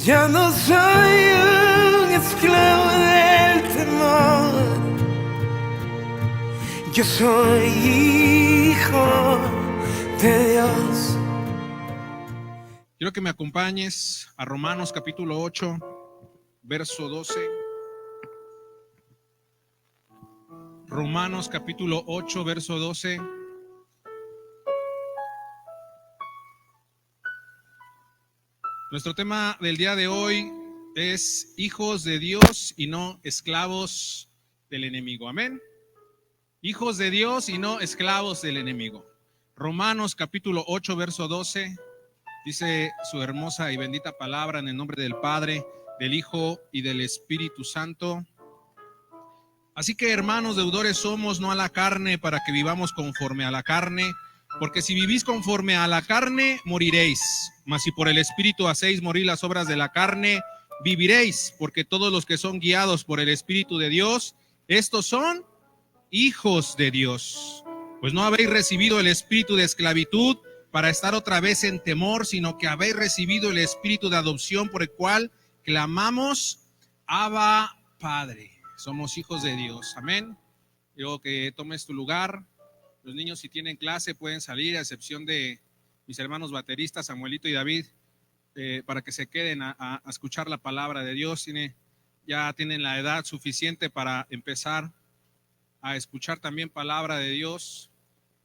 Ya no soy un esclavo del temor. Yo soy hijo de Dios. Quiero que me acompañes a Romanos capítulo 8, verso 12. Romanos capítulo 8, verso 12. Nuestro tema del día de hoy es hijos de Dios y no esclavos del enemigo. Amén. Hijos de Dios y no esclavos del enemigo. Romanos capítulo 8, verso 12. Dice su hermosa y bendita palabra en el nombre del Padre, del Hijo y del Espíritu Santo. Así que, hermanos, deudores somos, no a la carne, para que vivamos conforme a la carne, porque si vivís conforme a la carne, moriréis. Mas si por el Espíritu hacéis morir las obras de la carne, viviréis, porque todos los que son guiados por el Espíritu de Dios, estos son hijos de Dios. Pues no habéis recibido el espíritu de esclavitud para estar otra vez en temor, sino que habéis recibido el espíritu de adopción por el cual clamamos, Abba, Padre. Somos hijos de Dios. Amén. Quiero que tomes tu lugar. Los niños, si tienen clase, pueden salir, a excepción de mis hermanos bateristas, Samuelito y David, para que se queden a escuchar la palabra de Dios. Ya tienen la edad suficiente para empezar a escuchar también palabra de Dios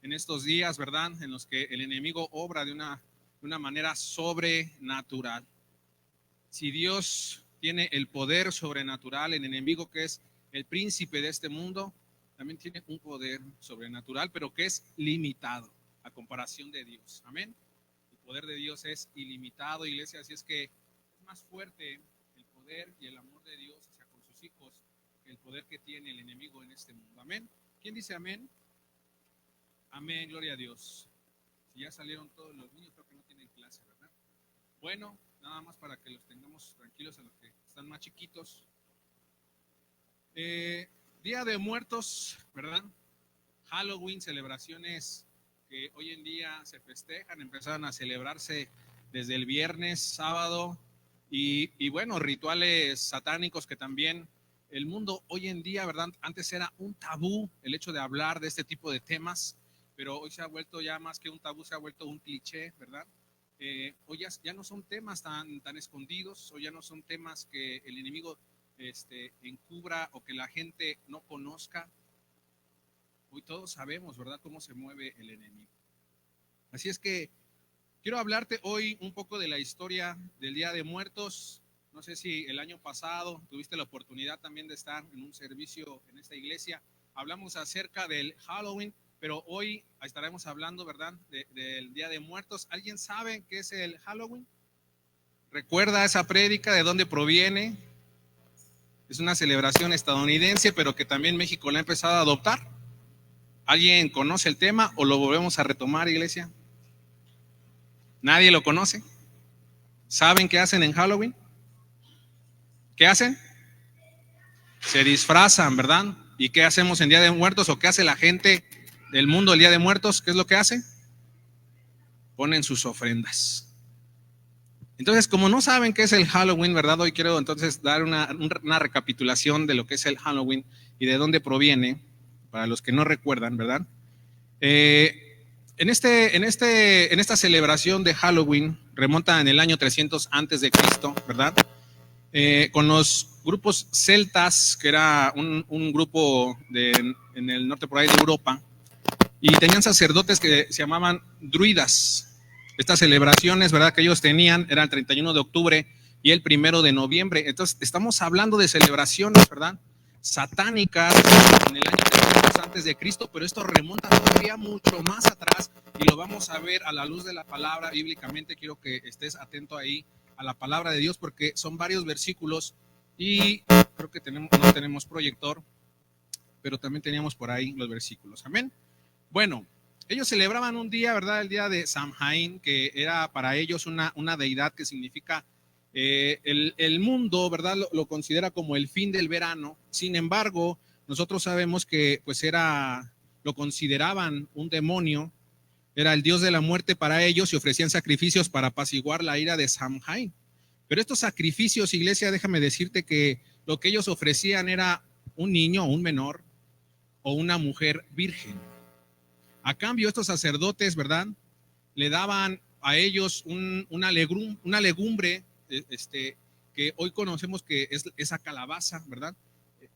en estos días, ¿verdad? En los que el enemigo obra de una manera sobrenatural. Si Dios tiene el poder sobrenatural, el enemigo, que es el príncipe de este mundo, también tiene un poder sobrenatural, pero que es limitado a comparación de Dios. Amén. El poder de Dios es ilimitado, iglesia, así es que es más fuerte el poder y el amor de Dios hacia con sus hijos que el poder que tiene el enemigo en este mundo. Amén. ¿Quién dice amén? Amén, gloria a Dios. Si ya salieron todos los niños, creo que no tienen clase, ¿verdad? Bueno, nada más para que los tengamos tranquilos a los que están más chiquitos. Día de Muertos, ¿verdad? Halloween, celebraciones que hoy en día se festejan, empezaron a celebrarse desde el viernes, sábado, y bueno, rituales satánicos que también el mundo hoy en día, ¿verdad? Antes era un tabú el hecho de hablar de este tipo de temas, pero hoy se ha vuelto ya más que un tabú, se ha vuelto un cliché, ¿verdad? Hoy ya no son temas tan escondidos, hoy ya no son temas que el enemigo encubra o que la gente no conozca. Hoy todos sabemos, ¿verdad?, cómo se mueve el enemigo. Así es que quiero hablarte hoy un poco de la historia del Día de Muertos. No sé si el año pasado tuviste la oportunidad también de estar en un servicio en esta iglesia. Hablamos acerca del Halloween, pero hoy estaremos hablando, ¿verdad?, del Día de Muertos. ¿Alguien sabe qué es el Halloween? ¿Recuerda esa prédica? ¿De dónde proviene? Es una celebración estadounidense, pero que también México la ha empezado a adoptar. ¿Alguien conoce el tema o lo volvemos a retomar, iglesia? ¿Nadie lo conoce? ¿Saben qué hacen en Halloween? ¿Qué hacen? Se disfrazan, ¿verdad? ¿Y qué hacemos en Día de Muertos? ¿O qué hace la gente del mundo el Día de Muertos? ¿Qué es lo que hace? Ponen sus ofrendas. Entonces, como no saben qué es el Halloween, ¿verdad? Hoy quiero entonces dar una recapitulación de lo que es el Halloween y de dónde proviene, para los que no recuerdan, ¿verdad? En esta celebración de Halloween, remonta en el año 300 antes de Cristo, ¿verdad? Con los grupos celtas, que era un grupo en el norte por ahí de Europa, y tenían sacerdotes que se llamaban druidas. Estas celebraciones, ¿verdad?, que ellos tenían eran el 31 de octubre y el 1 de noviembre. Entonces, estamos hablando de celebraciones, ¿verdad?, satánicas en el año 300 antes de Cristo, pero esto remonta todavía mucho más atrás y lo vamos a ver a la luz de la palabra bíblicamente. Quiero que estés atento ahí a la palabra de Dios porque son varios versículos y creo que no tenemos proyector, pero también teníamos por ahí los versículos. Amén. Bueno, ellos celebraban un día, ¿verdad?, el día de Samhain, que era para ellos una deidad que significa el mundo, ¿verdad?, lo considera como el fin del verano. Sin embargo, nosotros sabemos que pues lo consideraban un demonio, era el dios de la muerte para ellos y ofrecían sacrificios para apaciguar la ira de Samhain. Pero estos sacrificios, iglesia, déjame decirte que lo que ellos ofrecían era un niño o un menor o una mujer virgen. A cambio, estos sacerdotes, ¿verdad?, le daban a ellos una legumbre, que hoy conocemos que es esa calabaza, ¿verdad?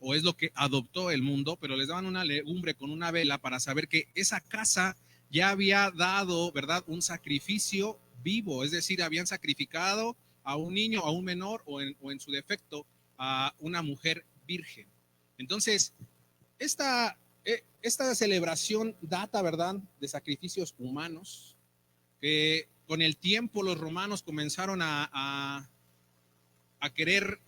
O es lo que adoptó el mundo, pero les daban una legumbre con una vela para saber que esa casa ya había dado, ¿verdad?, un sacrificio vivo, es decir, habían sacrificado a un niño, a un menor o en su defecto a una mujer virgen. Entonces, esta celebración data, ¿verdad?, de sacrificios humanos, que con el tiempo los romanos comenzaron a querer,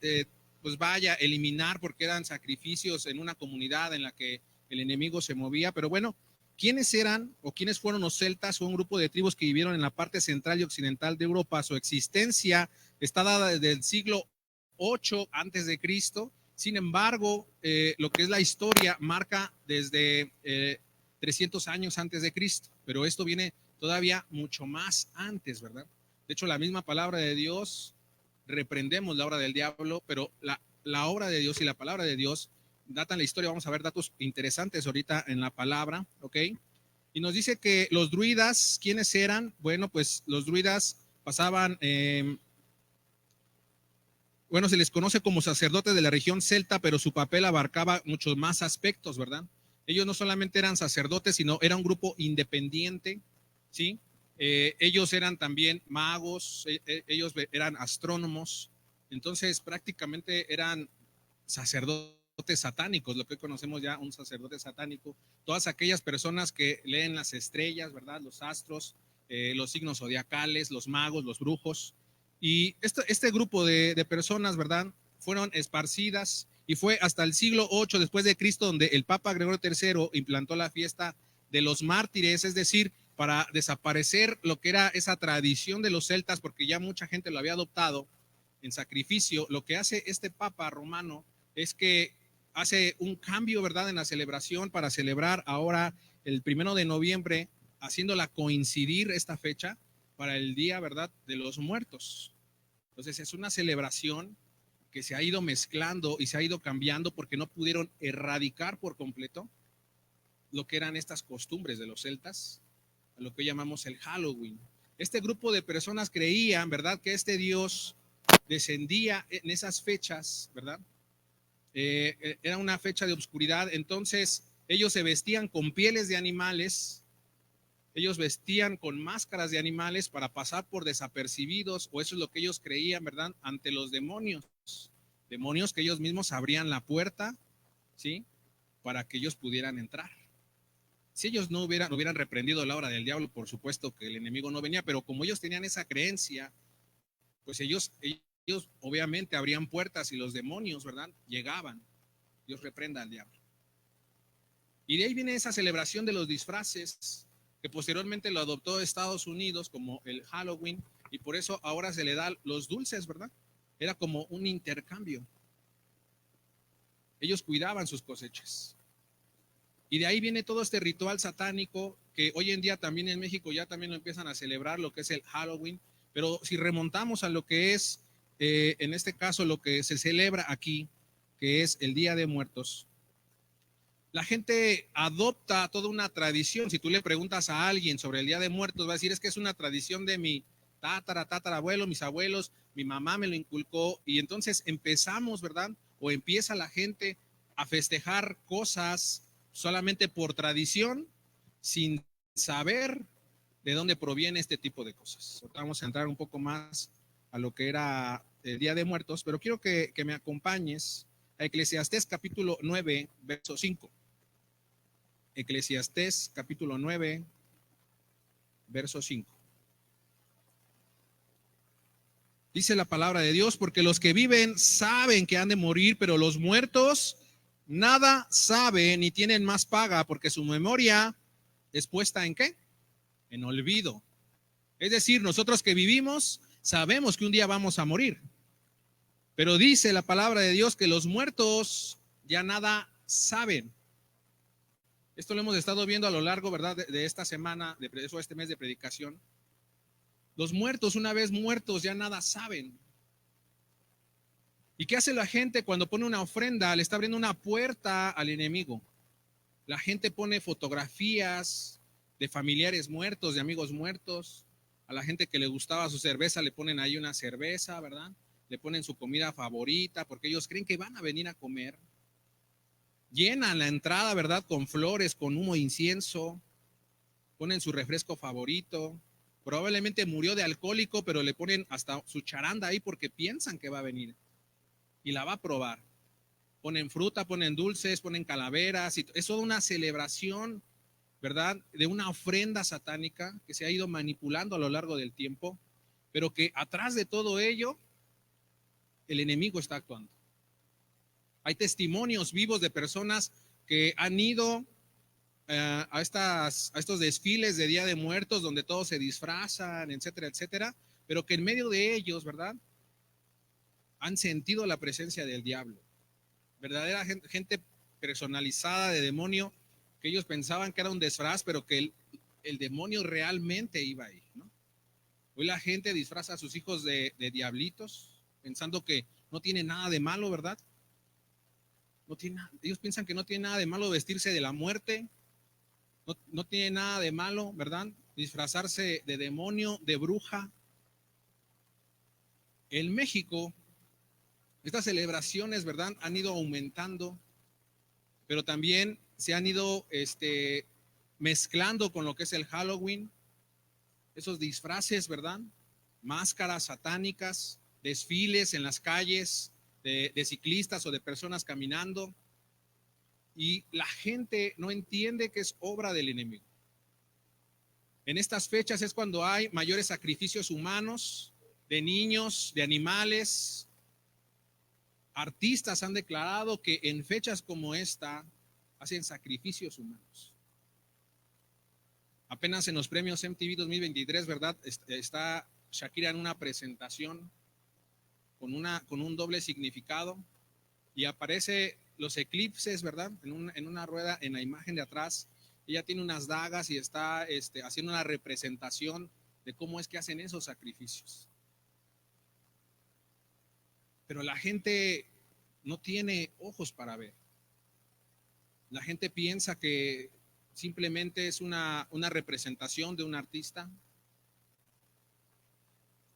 pues vaya, eliminar, porque eran sacrificios en una comunidad en la que el enemigo se movía. Pero bueno, ¿quiénes eran o quiénes fueron los celtas? Fue un grupo de tribus que vivieron en la parte central y occidental de Europa. Su existencia está dada desde el siglo 8 antes de Cristo. Sin embargo, lo que es la historia marca desde 300 años antes de Cristo, pero esto viene todavía mucho más antes, ¿verdad? De hecho, la misma palabra de Dios, reprendemos la obra del diablo, pero la obra de Dios y la palabra de Dios datan la historia. Vamos a ver datos interesantes ahorita en la palabra, ¿ok? Y nos dice que los druidas, ¿quiénes eran? Bueno, pues los druidas pasaban, bueno, se les conoce como sacerdotes de la región celta, pero su papel abarcaba muchos más aspectos, ¿verdad? Ellos no solamente eran sacerdotes, sino era un grupo independiente, ¿sí? Ellos eran también magos, ellos eran astrónomos, entonces prácticamente eran sacerdotes satánicos, lo que conocemos ya un sacerdote satánico. Todas aquellas personas que leen las estrellas, ¿verdad?, los astros, los signos zodiacales, los magos, los brujos. Y este grupo de personas, ¿verdad?, fueron esparcidas, y fue hasta el siglo 8 después de Cristo donde el Papa Gregorio III implantó la fiesta de los mártires, es decir, para desaparecer lo que era esa tradición de los celtas, porque ya mucha gente lo había adoptado en sacrificio. Lo que hace este Papa romano es que hace un cambio, ¿verdad?, en la celebración para celebrar ahora el 1 de noviembre, haciéndola coincidir esta fecha para el día, ¿verdad?, de los muertos. Entonces es una celebración que se ha ido mezclando y se ha ido cambiando porque no pudieron erradicar por completo lo que eran estas costumbres de los celtas, a lo que llamamos el Halloween. Este grupo de personas creían, ¿verdad?, que este Dios descendía en esas fechas, ¿verdad? Era una fecha de oscuridad, entonces ellos se vestían con pieles de animales, ellos vestían con máscaras de animales para pasar por desapercibidos, o eso es lo que ellos creían, ¿verdad?, ante los demonios que ellos mismos abrían la puerta, ¿sí?, para que ellos pudieran entrar. Si ellos no hubieran reprendido la obra del diablo, por supuesto que el enemigo no venía, pero como ellos tenían esa creencia, pues ellos obviamente abrían puertas y los demonios, ¿verdad?, llegaban. Dios reprenda al diablo. Y de ahí viene esa celebración de los disfraces, que posteriormente lo adoptó Estados Unidos como el Halloween, y por eso ahora se le da los dulces, ¿verdad? Era como un intercambio. Ellos cuidaban sus cosechas. Y de ahí viene todo este ritual satánico que hoy en día también en México ya también lo empiezan a celebrar, lo que es el Halloween. Pero si remontamos a lo que es, en este caso, lo que se celebra aquí, que es el Día de Muertos, la gente adopta toda una tradición. Si tú le preguntas a alguien sobre el Día de Muertos, va a decir, es que es una tradición de mi tatarabuelo, mis abuelos, mi mamá me lo inculcó. Y entonces empezamos, ¿verdad? O empieza la gente a festejar cosas solamente por tradición, sin saber de dónde proviene este tipo de cosas. Vamos a entrar un poco más a lo que era el Día de Muertos, pero quiero que me acompañes a Eclesiastés capítulo 9, verso 5. Eclesiastés capítulo 9, verso 5. Dice la palabra de Dios, porque los que viven saben que han de morir, pero los muertos nada saben ni tienen más paga, porque su memoria es puesta ¿en qué? En olvido. Es decir, nosotros que vivimos sabemos que un día vamos a morir, pero dice la palabra de Dios que los muertos ya nada saben. Esto lo hemos estado viendo a lo largo, ¿verdad?, de esta semana, de este mes de predicación. Los muertos, una vez muertos, ya nada saben. ¿Y qué hace la gente cuando pone una ofrenda? Le está abriendo una puerta al enemigo. La gente pone fotografías de familiares muertos, de amigos muertos. A la gente que le gustaba su cerveza le ponen ahí una cerveza, ¿verdad? Le ponen su comida favorita porque ellos creen que van a venir a comer. Llenan la entrada, ¿verdad? Con flores, con humo, incienso. Ponen su refresco favorito. Probablemente murió de alcohólico, pero le ponen hasta su charanda ahí porque piensan que va a venir y la va a probar. Ponen fruta, ponen dulces, ponen calaveras. Y es toda una celebración, ¿verdad? De una ofrenda satánica que se ha ido manipulando a lo largo del tiempo, pero que atrás de todo ello, el enemigo está actuando. Hay testimonios vivos de personas que han ido a estos desfiles de Día de Muertos donde todos se disfrazan, etcétera, etcétera, pero que en medio de ellos, ¿verdad? Han sentido la presencia del diablo. Verdadera gente personalizada de demonio, que ellos pensaban que era un disfraz, pero que el demonio realmente iba ahí, ¿no? Hoy la gente disfraza a sus hijos de diablitos, pensando que no tiene nada de malo, ¿verdad? No tiene nada, ellos piensan que no tiene nada de malo vestirse de la muerte, no tiene nada de malo, ¿verdad? Disfrazarse de demonio, de bruja. En México, estas celebraciones, ¿verdad? Han ido aumentando, pero también se han ido mezclando con lo que es el Halloween, esos disfraces, ¿verdad? Máscaras satánicas, desfiles en las calles de ciclistas o de personas caminando, y la gente no entiende que es obra del enemigo. En estas fechas es cuando hay mayores sacrificios humanos, de niños, de animales. Artistas han declarado que en fechas como esta hacen sacrificios humanos. Apenas en los premios MTV 2023, ¿verdad? Está Shakira en una presentación con un doble significado y aparece los eclipses, ¿verdad? En una rueda en la imagen de atrás. Ella tiene unas dagas y está haciendo una representación de cómo es que hacen esos sacrificios. Pero la gente no tiene ojos para ver. La gente piensa que simplemente es una representación de un artista.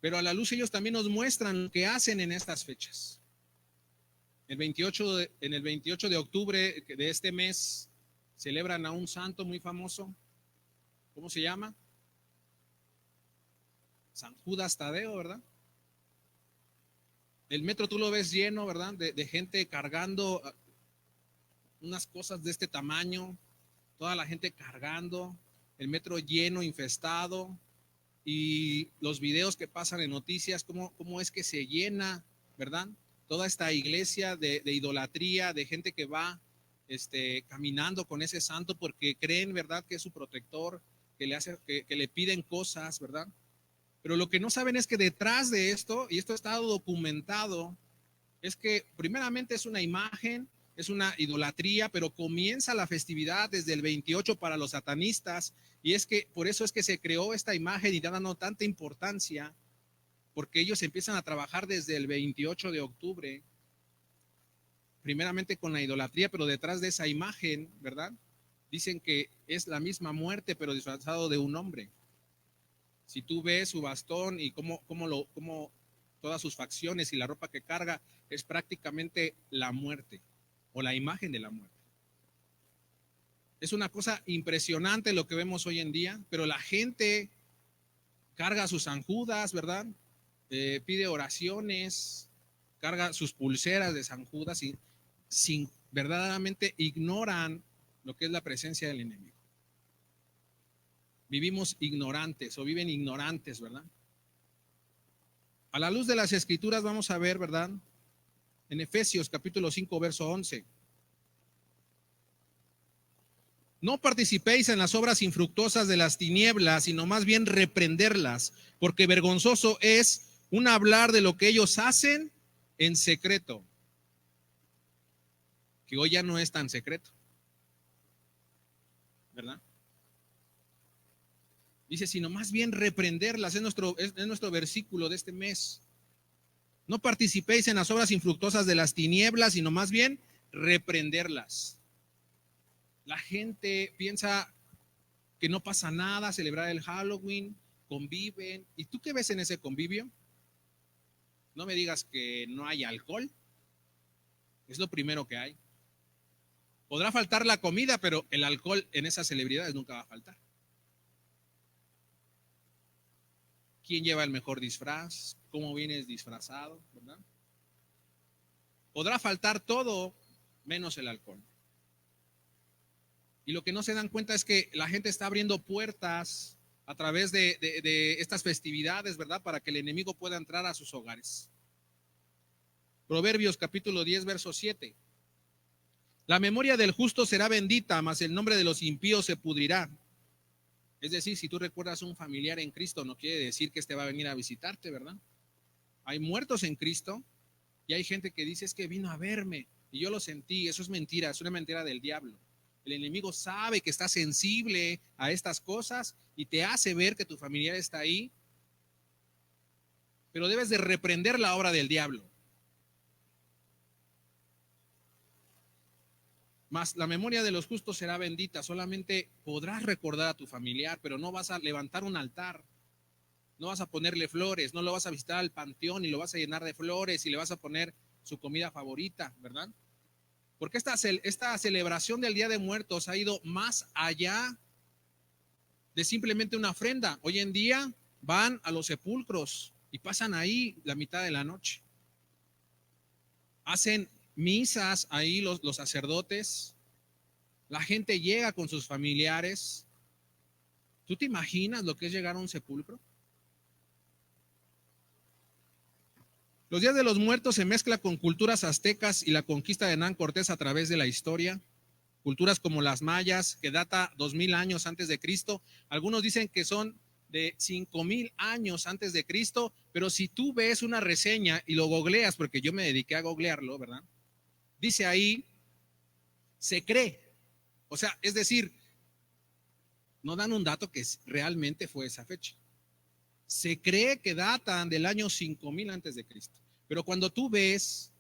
Pero a la luz ellos también nos muestran lo que hacen en estas fechas. En el 28 de octubre de este mes celebran a un santo muy famoso. ¿Cómo se llama? San Judas Tadeo, ¿verdad? El metro tú lo ves lleno, ¿verdad? De gente cargando unas cosas de este tamaño, toda la gente cargando, el metro lleno, infestado, y los videos que pasan en noticias, cómo es que se llena, ¿verdad? Toda esta iglesia de idolatría, de gente que va caminando con ese santo porque creen, ¿verdad?, que es su protector, que le piden cosas, ¿verdad? Pero lo que no saben es que detrás de esto, y esto ha estado documentado, es que primeramente es una imagen, es una idolatría, pero comienza la festividad desde el 28 para los satanistas, y es que por eso es que se creó esta imagen y dando tanta importancia, porque ellos empiezan a trabajar desde el 28 de octubre, primeramente con la idolatría, pero detrás de esa imagen, ¿verdad? Dicen que es la misma muerte, pero disfrazado de un hombre. Si tú ves su bastón y cómo todas sus facciones y la ropa que carga, es prácticamente la muerte o la imagen de la muerte. Es una cosa impresionante lo que vemos hoy en día, pero la gente carga sus San Judas, ¿verdad? Pide oraciones, carga sus pulseras de San Judas y sin verdaderamente ignoran lo que es la presencia del enemigo. Vivimos ignorantes o viven ignorantes, ¿verdad? A la luz de las escrituras vamos a ver, ¿verdad? En Efesios capítulo 5, verso 11. No participéis en las obras infructuosas de las tinieblas, sino más bien reprenderlas, porque vergonzoso es un hablar de lo que ellos hacen en secreto, que hoy ya no es tan secreto, ¿verdad? Dice, sino más bien reprenderlas, es nuestro versículo de este mes. No participéis en las obras infructuosas de las tinieblas, sino más bien reprenderlas. La gente piensa que no pasa nada celebrar el Halloween, conviven. ¿Y tú qué ves en ese convivio? No me digas que no hay alcohol. Es lo primero que hay. Podrá faltar la comida, pero el alcohol en esas celebridades nunca va a faltar. ¿Quién lleva el mejor disfraz? ¿Cómo vienes disfrazado? ¿Verdad? Podrá faltar todo menos el alcohol. Y lo que no se dan cuenta es que la gente está abriendo puertas a través de estas festividades, ¿verdad? Para que el enemigo pueda entrar a sus hogares. Proverbios capítulo 10, verso 7. La memoria del justo será bendita, mas el nombre de los impíos se pudrirá. Es decir, si tú recuerdas a un familiar en Cristo, no quiere decir que este va a venir a visitarte, ¿verdad? Hay muertos en Cristo y hay gente que dice, es que vino a verme y yo lo sentí. Eso es mentira, es una mentira del diablo. El enemigo sabe que está sensible a estas cosas y te hace ver que tu familiar está ahí, pero debes de reprender la obra del diablo. Mas la memoria de los justos será bendita. Solamente podrás recordar a tu familiar, pero no vas a levantar un altar, no vas a ponerle flores, no lo vas a visitar al panteón y lo vas a llenar de flores y le vas a poner su comida favorita, ¿verdad? Porque esta celebración del Día de Muertos ha ido más allá de simplemente una ofrenda. Hoy en día van a los sepulcros y pasan ahí la mitad de la noche. Hacen misas ahí los sacerdotes. La gente llega con sus familiares. ¿Tú te imaginas lo que es llegar a un sepulcro? Los días de los muertos se mezcla con culturas aztecas y la conquista de Hernán Cortés a través de la historia. Culturas como las mayas, que data 2000 años antes de Cristo. Algunos dicen que son de 5000 años antes de Cristo, pero si tú ves una reseña y lo googleas, porque yo me dediqué a googlearlo, ¿verdad? Dice ahí, se cree. O sea, es decir, no dan un dato que realmente fue esa fecha. Se cree que datan del año 5000 antes de Cristo. Pero cuando tú ves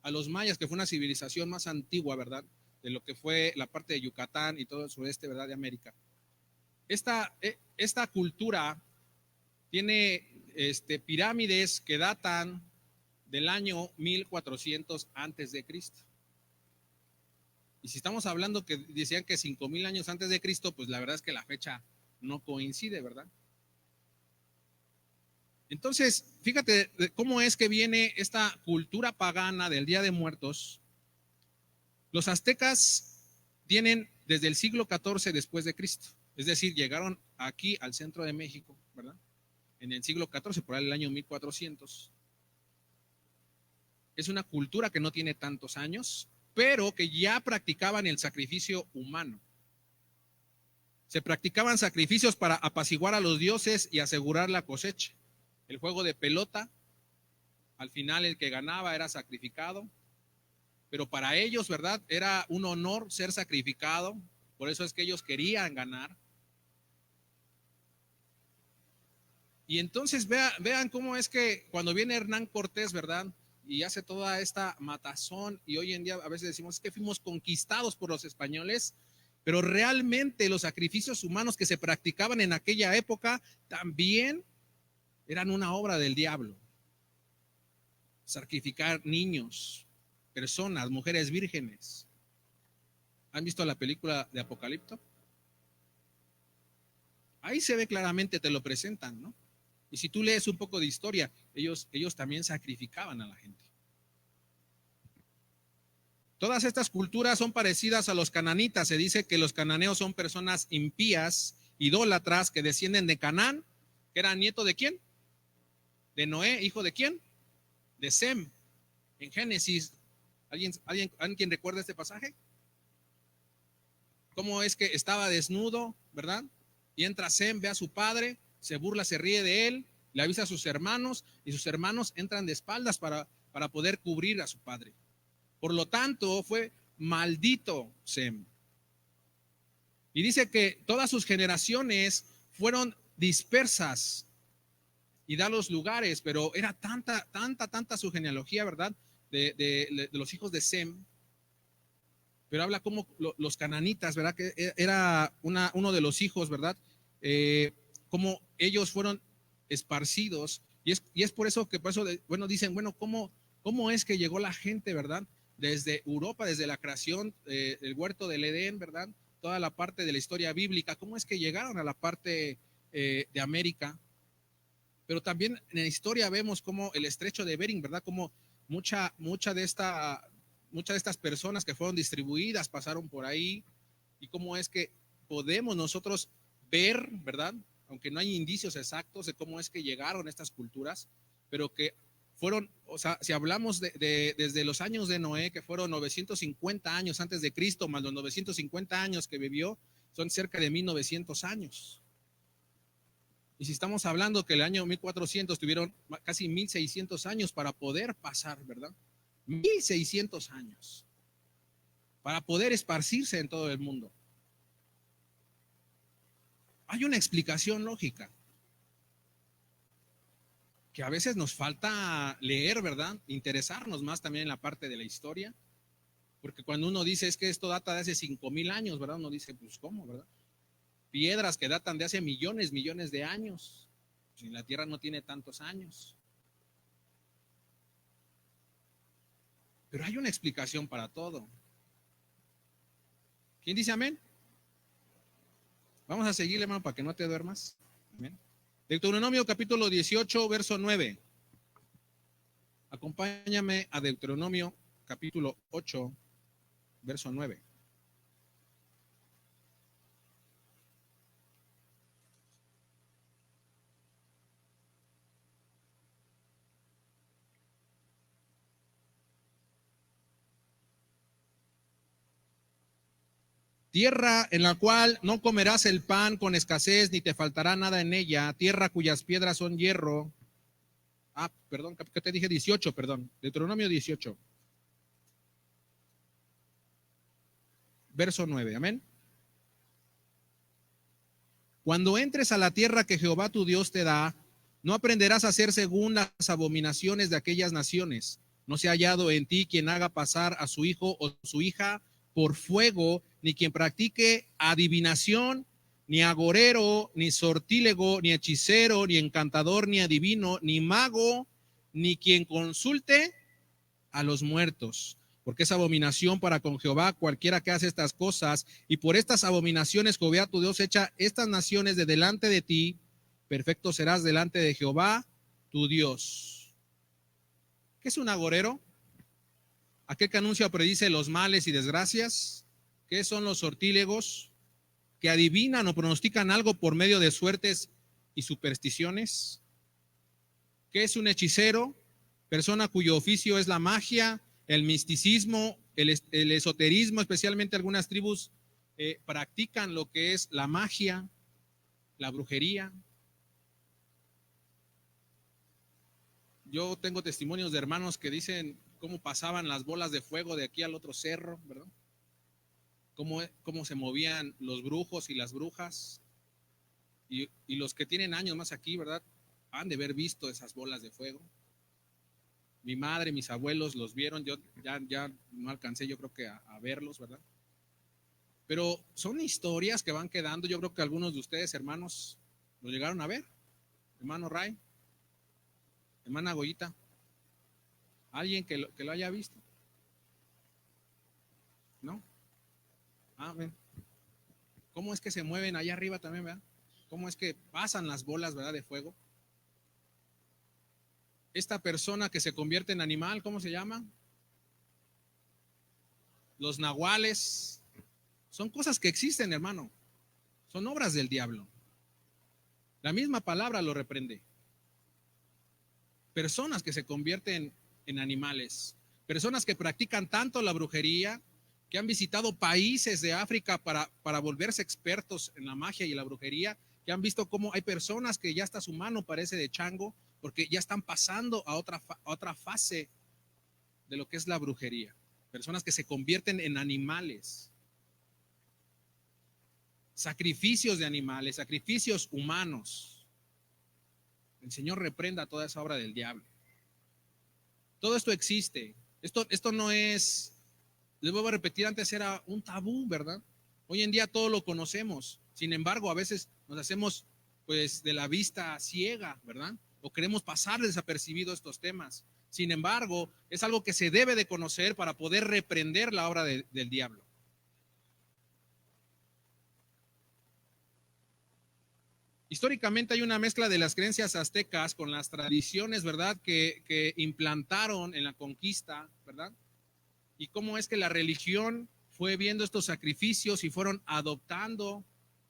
a los mayas, que fue una civilización más antigua, ¿verdad? De lo que fue la parte de Yucatán y todo el sureste, ¿verdad? De América. Esta cultura tiene pirámides que datan del año 1400 antes de Cristo. Y si estamos hablando que decían que 5000 años antes de Cristo, pues la verdad es que la fecha no coincide, ¿verdad? Entonces, fíjate cómo es que viene esta cultura pagana del Día de Muertos. Los aztecas tienen desde el siglo XIV después de Cristo, es decir, llegaron aquí al centro de México, ¿verdad? En el siglo XIV, por ahí el año 1400. Es una cultura que no tiene tantos años, pero que ya practicaban el sacrificio humano. Se practicaban sacrificios para apaciguar a los dioses y asegurar la cosecha. El juego de pelota, al final el que ganaba era sacrificado, pero para ellos, ¿verdad? Era un honor ser sacrificado, por eso es que ellos querían ganar. Y entonces vean cómo es que cuando viene Hernán Cortés, ¿verdad? Y hace toda esta matazón, y hoy en día a veces decimos que fuimos conquistados por los españoles, pero realmente los sacrificios humanos que se practicaban en aquella época también eran una obra del diablo. Sacrificar niños, personas, mujeres vírgenes. ¿Han visto la película de Apocalipto? Ahí se ve claramente, te lo presentan, ¿no? Y si tú lees un poco de historia, ellos también sacrificaban a la gente. Todas estas culturas son parecidas a los cananitas. Se dice que los cananeos son personas impías, idólatras, que descienden de Canaán, que era nieto de ¿quién? De Noé, hijo de ¿quién? De Sem. En Génesis, ¿alguien recuerda este pasaje? ¿Cómo es que estaba desnudo, verdad? Y entra Sem, ve a su padre, se burla, se ríe de él, le avisa a sus hermanos y sus hermanos entran de espaldas para poder cubrir a su padre. Por lo tanto, fue maldito Sem. Y dice que todas sus generaciones fueron dispersas y da los lugares, pero era tanta su genealogía, ¿verdad? De los hijos de Sem, pero habla como los cananitas, ¿verdad? Que era uno de los hijos, ¿verdad? Como ellos fueron esparcidos, y es por eso que, por eso, bueno, dicen, bueno, ¿cómo es que llegó la gente, ¿verdad? Desde Europa, desde la creación del huerto del Edén, ¿verdad? Toda la parte de la historia bíblica, ¿cómo es que llegaron a la parte de América? Pero también en la historia vemos como el estrecho de Bering, ¿verdad? Como muchas de estas personas que fueron distribuidas pasaron por ahí, y cómo es que podemos nosotros ver, ¿verdad? Aunque no hay indicios exactos de cómo es que llegaron estas culturas, pero que fueron, o sea, si hablamos desde los años de Noé, que fueron 950 años antes de Cristo, más los 950 años que vivió, son cerca de 1900 años. Y si estamos hablando que el año 1400 tuvieron casi 1600 años para poder pasar, ¿verdad? 1600 años para poder esparcirse en todo el mundo. Hay una explicación lógica que a veces nos falta leer, ¿verdad? Interesarnos más también en la parte de la historia, porque cuando uno dice es que esto data de hace 5000 años, ¿verdad? Uno dice, pues ¿cómo, verdad? Piedras que datan de hace millones de años. Si la Tierra no tiene tantos años. Pero hay una explicación para todo. ¿Quién dice amén? Vamos a seguirle, hermano, para que no te duermas. Amén. Deuteronomio capítulo 18, verso 9. Acompáñame a Deuteronomio capítulo 8, verso 9. Tierra en la cual no comerás el pan con escasez, ni te faltará nada en ella. Tierra cuyas piedras son hierro. Perdón, ¿qué te dije? 18, perdón. Deuteronomio 18. Verso 9, amén. Cuando entres a la tierra que Jehová tu Dios te da, no aprenderás a hacer según las abominaciones de aquellas naciones. No se ha hallado en ti quien haga pasar a su hijo o su hija por fuego, ni quien practique adivinación, ni agorero, ni sortílego, ni hechicero, ni encantador, ni adivino, ni mago, ni quien consulte a los muertos, porque es abominación para con Jehová cualquiera que hace estas cosas, y por estas abominaciones Jehová tu Dios echa estas naciones de delante de ti, perfecto serás delante de Jehová tu Dios. ¿Qué es un agorero? Aquel que anuncia o predice los males y desgracias. ¿Qué son los sortílegos? Que adivinan o pronostican algo por medio de suertes y supersticiones. ¿Qué es un hechicero? Persona cuyo oficio es la magia, el misticismo, el esoterismo, especialmente algunas tribus practican lo que es la magia, la brujería. Yo tengo testimonios de hermanos que dicen cómo pasaban las bolas de fuego de aquí al otro cerro, ¿verdad? Cómo se movían los brujos y las brujas. Y los que tienen años más aquí, ¿verdad? Han de haber visto esas bolas de fuego. Mi madre, mis abuelos los vieron, yo ya no alcancé, yo creo que a verlos, ¿verdad? Pero son historias que van quedando. Yo creo que algunos de ustedes, hermanos, lo llegaron a ver. Hermano Ray, hermana Goyita, alguien que lo haya visto, ¿no? Ven. ¿Cómo es que se mueven allá arriba también, verdad? ¿Cómo es que pasan las bolas, verdad, de fuego? Esta persona que se convierte en animal, ¿cómo se llama? Los nahuales. Son cosas que existen, hermano. Son obras del diablo. La misma palabra lo reprende. Personas que se convierten en animales. Personas que practican tanto la brujería, que han visitado países de África para volverse expertos en la magia y la brujería, que han visto cómo hay personas que ya hasta su mano parece de chango, porque ya están pasando a otra fase de lo que es la brujería. Personas que se convierten en animales. Sacrificios de animales, sacrificios humanos. El Señor reprenda toda esa obra del diablo. Todo esto existe. Esto no es, les vuelvo a repetir, antes era un tabú, ¿verdad? Hoy en día todo lo conocemos. Sin embargo, a veces nos hacemos pues de la vista ciega, ¿verdad? O queremos pasar desapercibido estos temas. Sin embargo, es algo que se debe de conocer para poder reprender la obra del diablo. Históricamente hay una mezcla de las creencias aztecas con las tradiciones, ¿verdad?, que implantaron en la conquista, ¿verdad? Y cómo es que la religión fue viendo estos sacrificios y fueron adoptando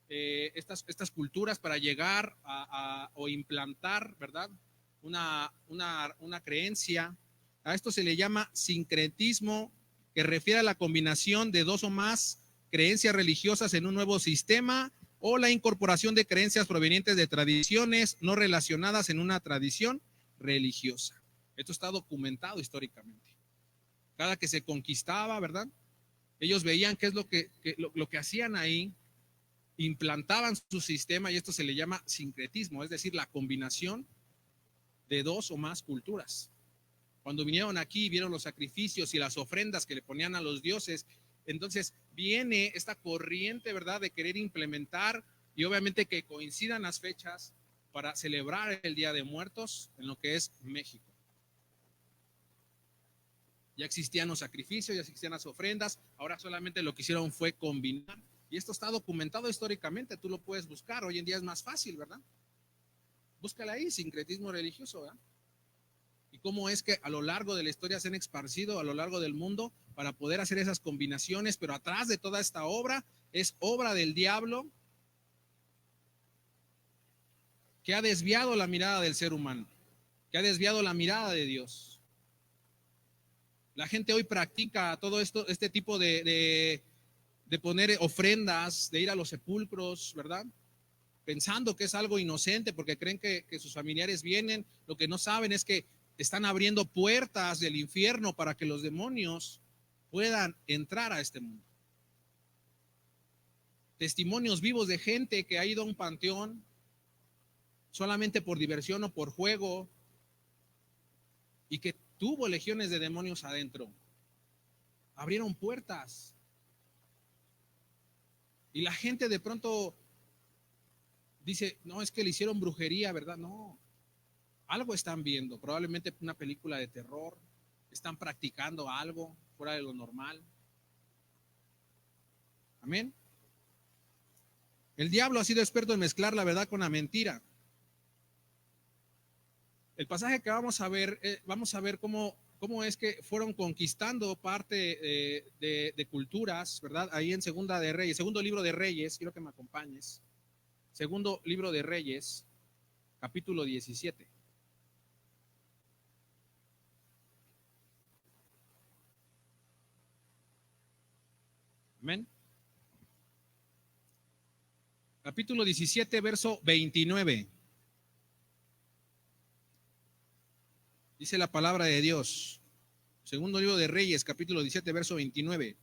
estas culturas para llegar o implantar, ¿verdad?, una creencia. A esto se le llama sincretismo, que refiere a la combinación de dos o más creencias religiosas en un nuevo sistema, o la incorporación de creencias provenientes de tradiciones no relacionadas en una tradición religiosa. Esto está documentado históricamente. Cada que se conquistaba, ¿verdad?, ellos veían qué es lo que hacían ahí, implantaban su sistema, y esto se le llama sincretismo, es decir, la combinación de dos o más culturas. Cuando vinieron aquí, vieron los sacrificios y las ofrendas que le ponían a los dioses. Entonces viene esta corriente, ¿verdad?, de querer implementar, y obviamente que coincidan las fechas para celebrar el Día de Muertos en lo que es México. Ya existían los sacrificios, ya existían las ofrendas, ahora solamente lo que hicieron fue combinar. Y esto está documentado históricamente, tú lo puedes buscar, hoy en día es más fácil, ¿verdad? Búscala ahí, sincretismo religioso, ¿verdad? Y cómo es que a lo largo de la historia se han esparcido a lo largo del mundo para poder hacer esas combinaciones, pero atrás de toda esta obra es obra del diablo, que ha desviado la mirada del ser humano, que ha desviado la mirada de Dios. La gente hoy practica todo esto, este tipo de poner ofrendas, de ir a los sepulcros, ¿verdad?, pensando que es algo inocente porque creen que sus familiares vienen. Lo que no saben es que están abriendo puertas del infierno para que los demonios puedan entrar a este mundo. Testimonios vivos de gente que ha ido a un panteón solamente por diversión o por juego y que tuvo legiones de demonios adentro. Abrieron puertas. Y la gente de pronto dice, no, es que le hicieron brujería, ¿verdad? No. Algo están viendo, probablemente una película de terror, están practicando algo fuera de lo normal. Amén. El diablo ha sido experto en mezclar la verdad con la mentira. El pasaje que vamos a ver cómo es que fueron conquistando parte de culturas, ¿verdad? Ahí en segundo libro de Reyes, quiero que me acompañes. Segundo libro de Reyes, capítulo 17. Amén. Capítulo 17, verso 29. Dice la palabra de Dios. Segundo libro de Reyes, capítulo 17, verso 29.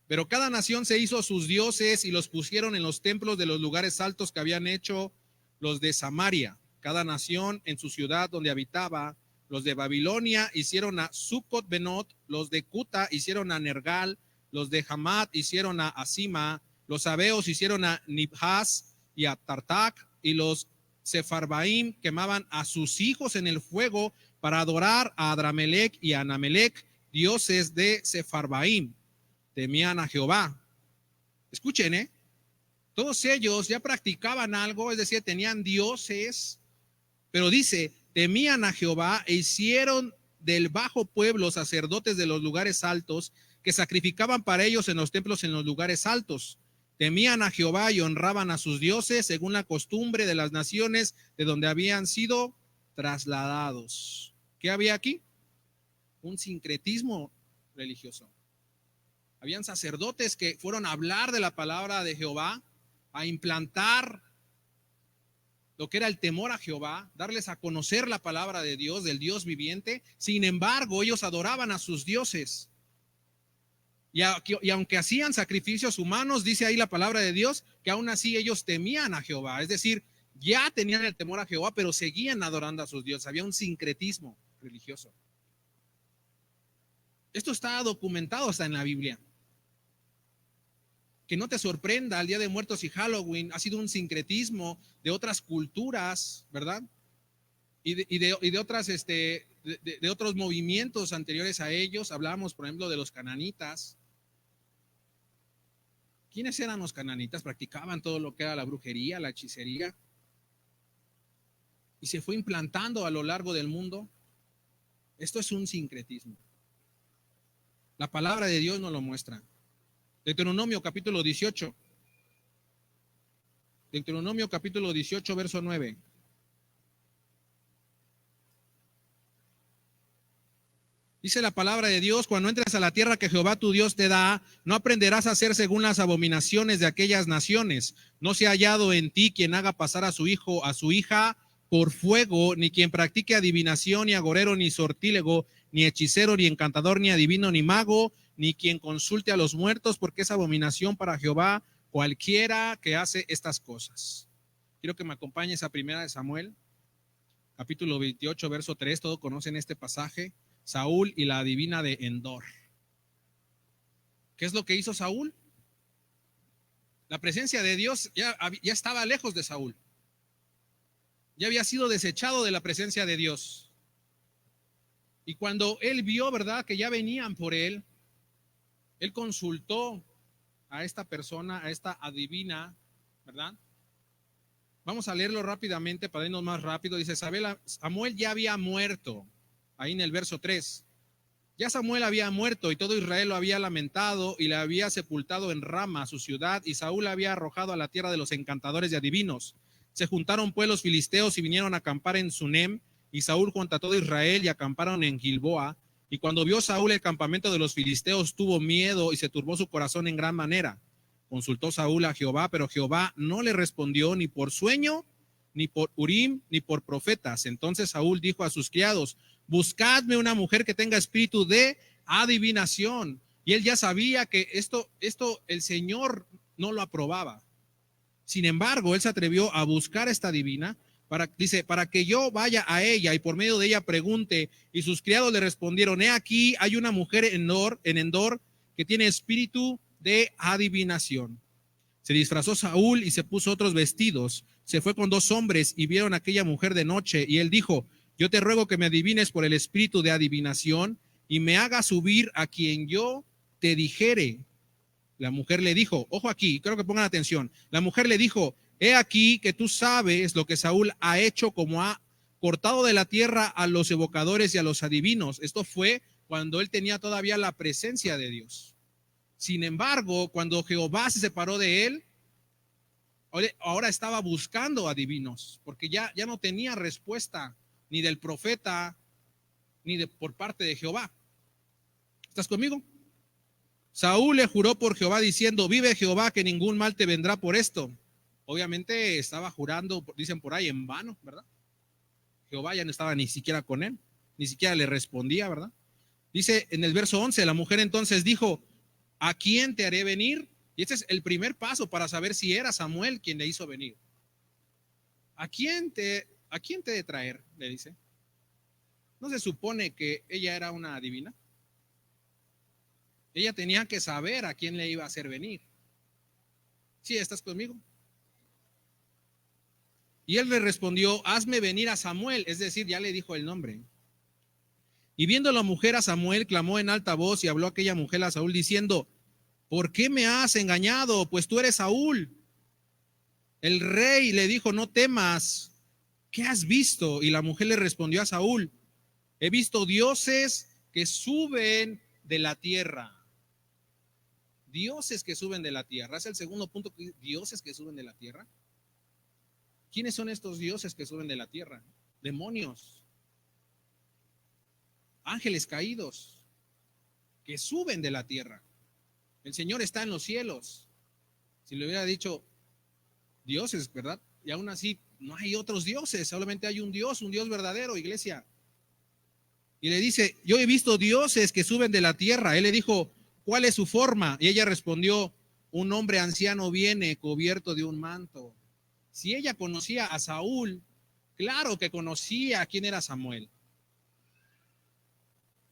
Pero cada nación se hizo sus dioses y los pusieron en los templos de los lugares altos que habían hecho los de Samaria. Cada nación en su ciudad donde habitaba. Los de Babilonia hicieron a Sucot-Benot, los de Cuta hicieron a Nergal, los de Hamat hicieron a Asima, los sabeos hicieron a Nibhaz y a Tartac, y los Sefarbaim quemaban a sus hijos en el fuego para adorar a Adramelech y a Anamelech, dioses de Sefarbaim. Temían a Jehová. Escuchen, todos ellos ya practicaban algo, es decir, tenían dioses, pero dice, temían a Jehová e hicieron del bajo pueblo sacerdotes de los lugares altos que sacrificaban para ellos en los templos en los lugares altos. Temían a Jehová y honraban a sus dioses según la costumbre de las naciones de donde habían sido trasladados. ¿Qué había aquí? Un sincretismo religioso. Habían sacerdotes que fueron a hablar de la palabra de Jehová, a implantar lo que era el temor a Jehová, darles a conocer la palabra de Dios, del Dios viviente. Sin embargo, ellos adoraban a sus dioses. Y aunque hacían sacrificios humanos, dice ahí la palabra de Dios, que aún así ellos temían a Jehová. Es decir, ya tenían el temor a Jehová, pero seguían adorando a sus dioses. Había un sincretismo religioso. Esto está documentado hasta en la Biblia. Que no te sorprenda, el Día de Muertos y Halloween ha sido un sincretismo de otras culturas, ¿verdad? Y de otras, de otros movimientos anteriores a ellos. Hablábamos, por ejemplo, de los cananitas. ¿Quiénes eran los cananitas? Practicaban todo lo que era la brujería, la hechicería. Y se fue implantando a lo largo del mundo. Esto es un sincretismo. La palabra de Dios nos lo muestra. Deuteronomio capítulo 18. Deuteronomio capítulo 18, verso 9. Dice la palabra de Dios: cuando entres a la tierra que Jehová tu Dios te da, no aprenderás a hacer según las abominaciones de aquellas naciones. No se ha hallado en ti quien haga pasar a su hijo, a su hija, por fuego, ni quien practique adivinación, ni agorero, ni sortílego, ni hechicero, ni encantador, ni adivino, ni mago, ni quien consulte a los muertos, porque es abominación para Jehová cualquiera que hace estas cosas. Quiero que me acompañes a Primera de Samuel, capítulo 28, verso 3. Todos conocen este pasaje. Saúl y la adivina de Endor. ¿Qué es lo que hizo Saúl? La presencia de Dios ya estaba lejos de Saúl. Ya había sido desechado de la presencia de Dios. Y cuando él vio, ¿verdad?, que ya venían por él, él consultó a esta persona, a esta adivina, ¿verdad? Vamos a leerlo rápidamente para irnos más rápido. Dice: Samuel ya había muerto. Ahí en el verso 3. Ya Samuel había muerto y todo Israel lo había lamentado y le había sepultado en Rama, su ciudad, y Saúl había arrojado a la tierra de los encantadores y adivinos. Se juntaron pues los filisteos y vinieron a acampar en Sunem, y Saúl junto a todo Israel y acamparon en Gilboa. Y cuando vio Saúl el campamento de los filisteos, tuvo miedo y se turbó su corazón en gran manera. Consultó Saúl a Jehová, pero Jehová no le respondió ni por sueño, ni por Urim, ni por profetas. Entonces Saúl dijo a sus criados: buscadme una mujer que tenga espíritu de adivinación. Y él ya sabía que esto el Señor no lo aprobaba. Sin embargo, él se atrevió a buscar a esta adivina, para que yo vaya a ella y por medio de ella pregunte. Y sus criados le respondieron: he aquí, hay una mujer en Endor que tiene espíritu de adivinación. Se disfrazó Saúl y se puso otros vestidos. Se fue con 2 hombres y vieron a aquella mujer de noche. Y él dijo: yo te ruego que me adivines por el espíritu de adivinación y me haga subir a quien yo te dijere. La mujer le dijo, ojo aquí, creo que pongan atención. La mujer le dijo: he aquí que tú sabes lo que Saúl ha hecho, como ha cortado de la tierra a los evocadores y a los adivinos. Esto fue cuando él tenía todavía la presencia de Dios. Sin embargo, cuando Jehová se separó de él, ahora estaba buscando adivinos, porque ya no tenía respuesta ni del profeta, ni por parte de Jehová. ¿Estás conmigo? Saúl le juró por Jehová diciendo: vive Jehová, que ningún mal te vendrá por esto. Obviamente estaba jurando, dicen por ahí, en vano, ¿verdad? Jehová ya no estaba ni siquiera con él, ni siquiera le respondía, ¿verdad? Dice en el verso 11, la mujer entonces dijo: ¿a quién te haré venir? Y este es el primer paso para saber si era Samuel quien le hizo venir. ¿A quién te he de traer?, le dice. ¿No se supone que ella era una adivina? Ella tenía que saber a quién le iba a hacer venir. ¿Sí estás conmigo? Y él le respondió: hazme venir a Samuel, es decir, ya le dijo el nombre. Y viendo la mujer a Samuel, clamó en alta voz y habló aquella mujer a Saúl diciendo: ¿por qué me has engañado? Pues tú eres Saúl. El rey le dijo: no temas, ¿qué has visto? Y la mujer le respondió a Saúl: he visto dioses que suben de la tierra. Dioses que suben de la tierra. Es el segundo punto, dioses que suben de la tierra. ¿Quiénes son estos dioses que suben de la tierra? Demonios, ángeles caídos que suben de la tierra. El Señor está en los cielos. Si le hubiera dicho dioses, ¿verdad? Y aún así no hay otros dioses, solamente hay un Dios verdadero, iglesia. Y le dice: yo he visto dioses que suben de la tierra. Él le dijo: ¿cuál es su forma? Y ella respondió: un hombre anciano viene cubierto de un manto. Si ella conocía a Saúl, claro que conocía quién era Samuel.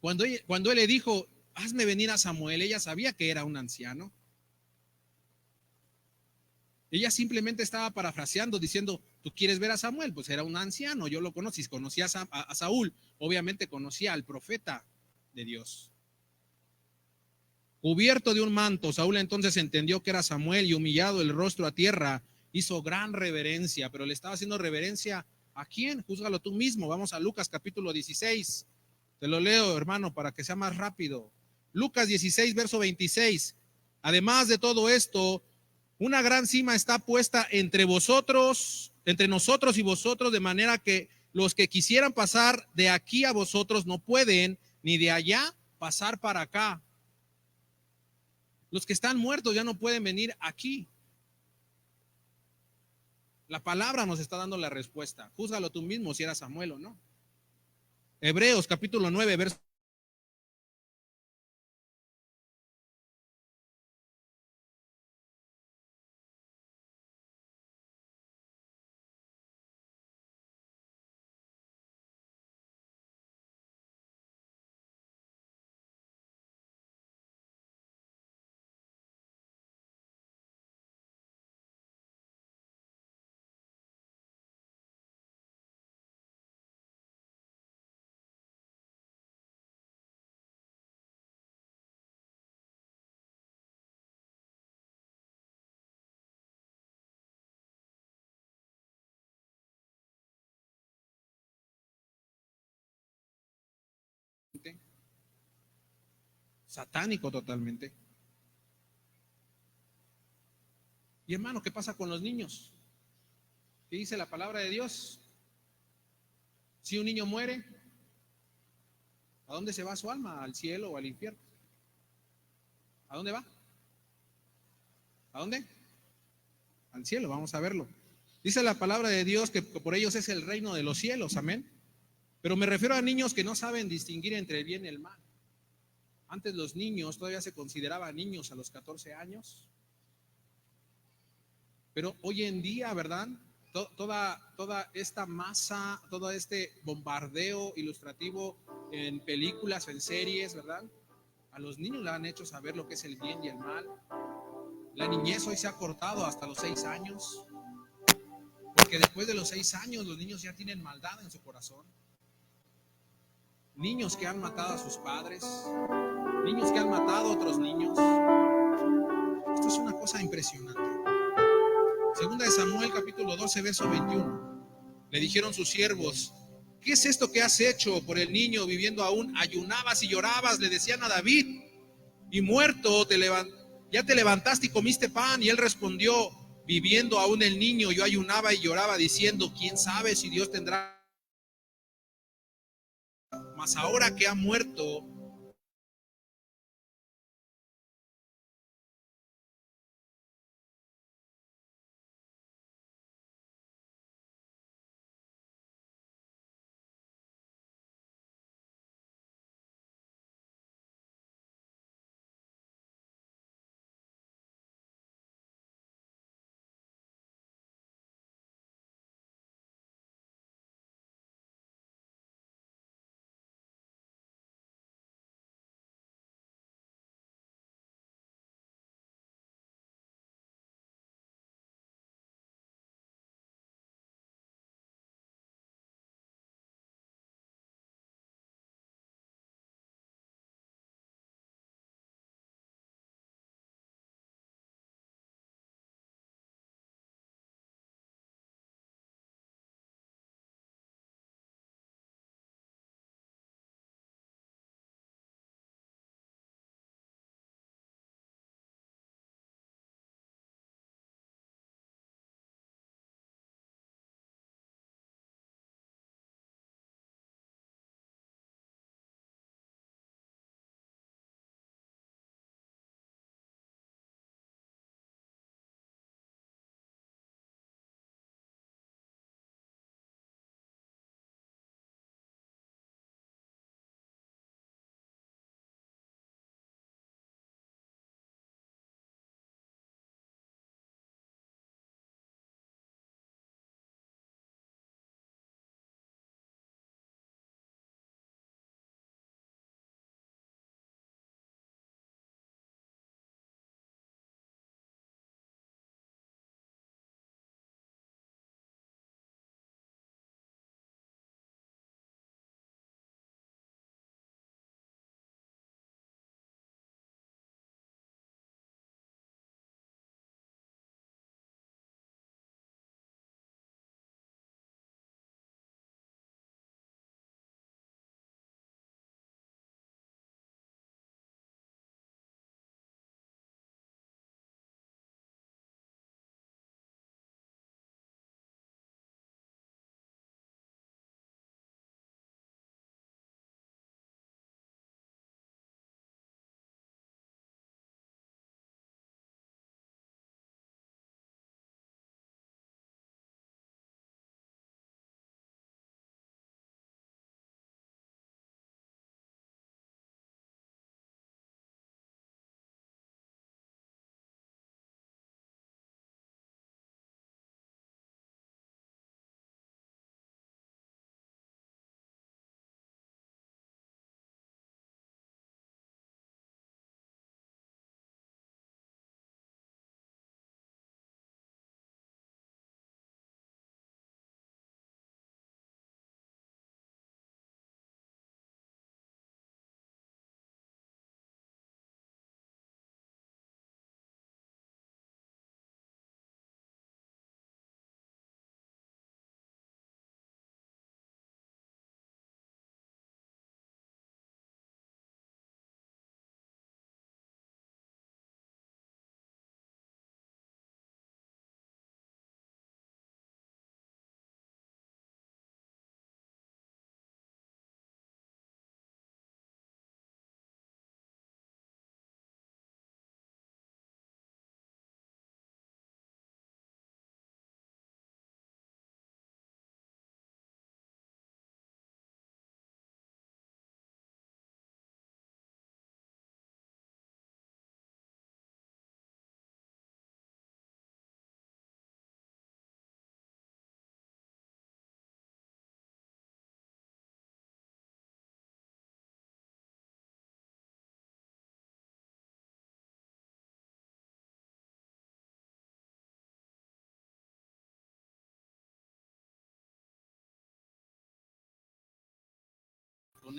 Cuando él le dijo, hazme venir a Samuel, ella sabía que era un anciano. Ella simplemente estaba parafraseando, diciendo, ¿tú quieres ver a Samuel? Pues era un anciano, yo lo conocí, conocía a Saúl, obviamente conocía al profeta de Dios. Cubierto de un manto, Saúl entonces entendió que era Samuel y humillado el rostro a tierra, hizo gran reverencia, pero le estaba haciendo reverencia ¿a quién? Júzgalo tú mismo. Vamos a Lucas capítulo 16. Te lo leo, hermano, para que sea más rápido. Lucas 16, verso 26. Además de todo esto, una gran cima está puesta entre vosotros, entre nosotros y vosotros, de manera que los que quisieran pasar de aquí a vosotros no pueden, ni de allá pasar para acá. Los que están muertos ya no pueden venir aquí. La palabra nos está dando la respuesta. Júzgalo tú mismo si era Samuel o no. Hebreos capítulo 9, verso satánico totalmente. Y hermano, ¿qué pasa con los niños? ¿Qué dice la palabra de Dios? Si un niño muere, ¿a dónde se va su alma? ¿Al cielo o al infierno? ¿A dónde va? ¿A dónde? Al cielo, vamos a verlo. Dice la palabra de Dios que por ellos es el reino de los cielos, amén. Pero me refiero a niños que no saben distinguir entre el bien y el mal. Antes los niños todavía se consideraban niños a los 14 años. Pero hoy en día, ¿verdad? Toda esta masa, todo este bombardeo ilustrativo en películas, en series, ¿verdad? A los niños le han hecho saber lo que es el bien y el mal. La niñez hoy se ha cortado hasta los 6 años, porque después de los 6 años los niños ya tienen maldad en su corazón. Niños que han matado a sus padres, niños que han matado a otros niños. Esto es una cosa impresionante. Segunda de Samuel, capítulo 12, verso 21. Le dijeron sus siervos, ¿qué es esto que has hecho por el niño viviendo aún? Ayunabas y llorabas, le decían a David, y muerto ya te levantaste y comiste pan. Y él respondió, viviendo aún el niño, yo ayunaba y lloraba diciendo, ¿quién sabe si Dios tendrá? Mas ahora que ha muerto,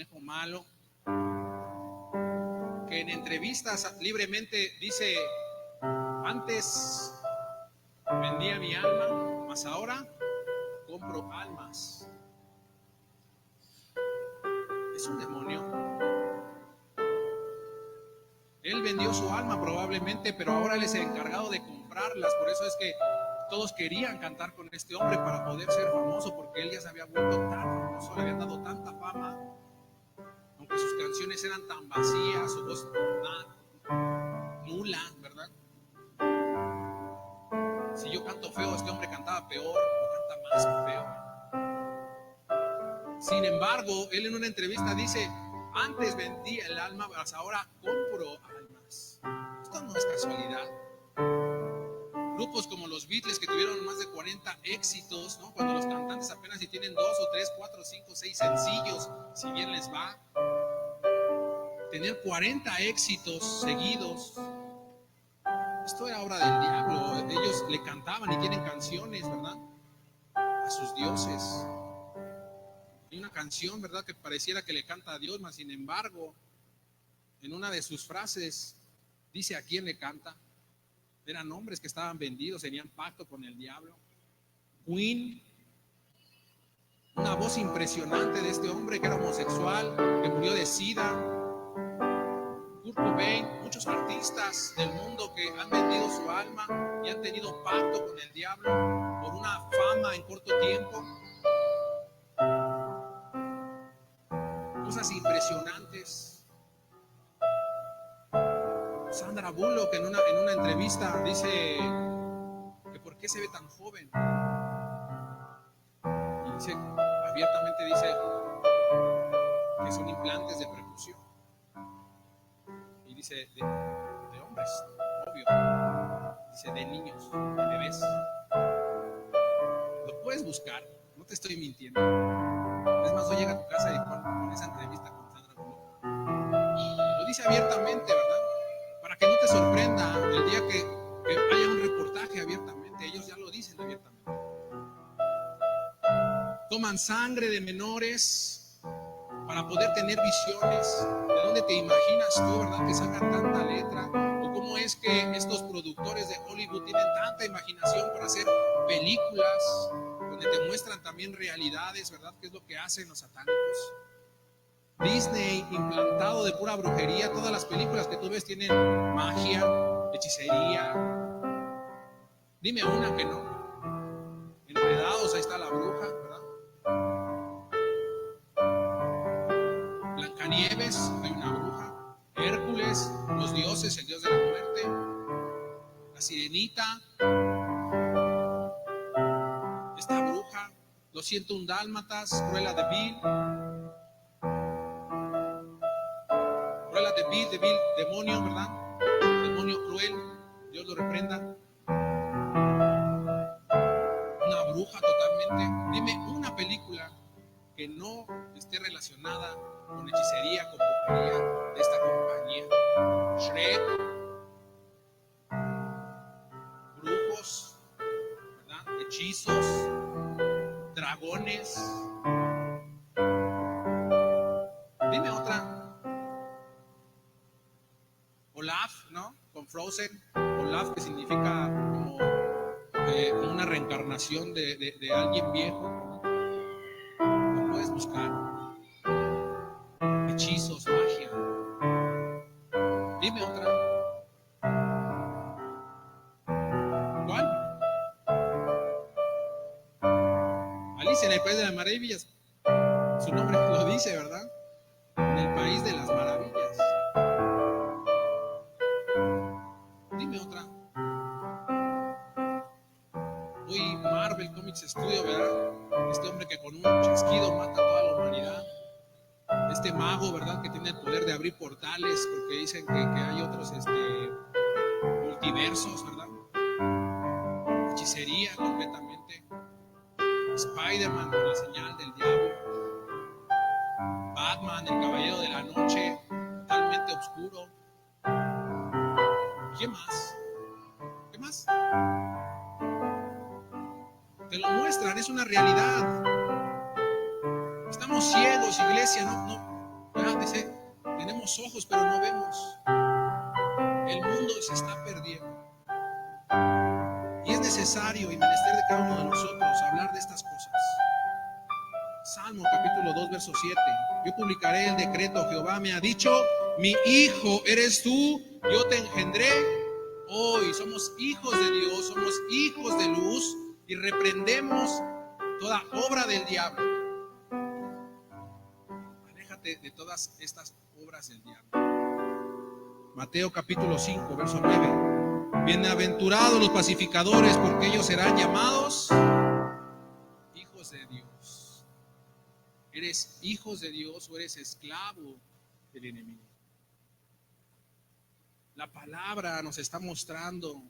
conejo malo, que en entrevistas libremente dice: antes vendía mi alma, mas ahora compro almas. Es un demonio. Él vendió su alma probablemente, pero ahora él es el encargado de comprarlas. Por eso es que todos querían cantar con este hombre para poder ser famoso, porque él ya se había vuelto tan famoso, le habían dado tanta fama, aunque sus canciones eran tan vacías, su voz nula, ¿verdad? Si yo canto feo, este hombre cantaba peor o canta más feo. Sin embargo, él en una entrevista dice: antes vendía el alma, mas ahora compro almas. Esto no es casualidad. Grupos como los Beatles, que tuvieron más de 40 éxitos, ¿no? Cuando los cantantes apenas si tienen 2 o 3, 4, 5, 6 sencillos, si bien les va. Tener 40 éxitos seguidos, esto era obra del diablo. Ellos le cantaban y tienen canciones, ¿verdad?, a sus dioses. Hay una canción, ¿verdad?, que pareciera que le canta a Dios, mas sin embargo, en una de sus frases dice a quién le canta. Eran hombres que estaban vendidos, tenían pacto con el diablo. Queen, una voz impresionante de este hombre que era homosexual, que murió de SIDA. Kurt Cobain, muchos artistas del mundo que han vendido su alma y han tenido pacto con el diablo por una fama en corto tiempo. Cosas impresionantes. Sandra Bullock en una entrevista dice que por qué se ve tan joven. Y dice, abiertamente dice que son implantes de percusión. Y dice de hombres, obvio. Dice de niños, de bebés. Lo puedes buscar, no te estoy mintiendo. Es más, hoy llega a tu casa y con esa entrevista con Sandra Bullock. Lo dice abiertamente, ¿verdad? Para que no te sorprenda el día que haya un reportaje abiertamente. Ellos ya lo dicen abiertamente. Toman sangre de menores para poder tener visiones. ¿De dónde te imaginas tú, verdad, que sacan tanta letra? ¿O cómo es que estos productores de Hollywood tienen tanta imaginación para hacer películas donde te muestran también realidades, ¿verdad? ¿Qué es lo que hacen los satánicos? Disney, implantado de pura brujería. Todas las películas que tú ves tienen magia, hechicería. Dime una que no. Enredados, ahí está la bruja, ¿verdad? Blancanieves, hay una bruja. Hércules, los dioses, el dios de la muerte. La Sirenita, esta bruja. Los 101 Dálmatas, Cruella de Vil. De Vil, demonio, ¿verdad? Demonio cruel, Dios lo reprenda. Una bruja totalmente. Dime una película que no esté relacionada con hechicería, con brujería de esta compañía. Shrek, brujos, ¿verdad? Hechizos, dragones. Dime otra. Olaf, ¿no? Con Frozen. Olaf, que significa como una reencarnación de alguien viejo, ¿no? Lo puedes buscar. Hechizos, magia. Dime otra. ¿Cuál? Alicia en el País de las Maravillas. Su nombre lo dice, ¿verdad? En el País de las Maravillas. Dime otra. Hoy Marvel Comics Studio, ¿verdad? Este hombre que con un chasquido mata a toda la humanidad. Este mago, ¿verdad? Que tiene el poder de abrir portales, porque dicen que hay otros multiversos, ¿verdad? Hechicería completamente. Spider-Man con la señal del diablo. Batman, el caballero de la noche, totalmente oscuro. ¿Qué más? ¿Qué más? Te lo muestran, es una realidad. Estamos ciegos, iglesia, Dice, tenemos ojos pero no vemos. El mundo se está perdiendo. Y es necesario y menester de cada uno de nosotros hablar de estas cosas. Salmo capítulo 2, verso 7. Yo publicaré el decreto. Jehová me ha dicho, mi hijo eres tú, yo te engendré. Hoy somos hijos de Dios, somos hijos de luz y reprendemos toda obra del diablo. Aléjate de todas estas obras del diablo. Mateo capítulo 5, verso 9. Bienaventurados los pacificadores, porque ellos serán llamados hijos de Dios. ¿Eres hijos de Dios o eres esclavo del enemigo? La palabra nos está mostrando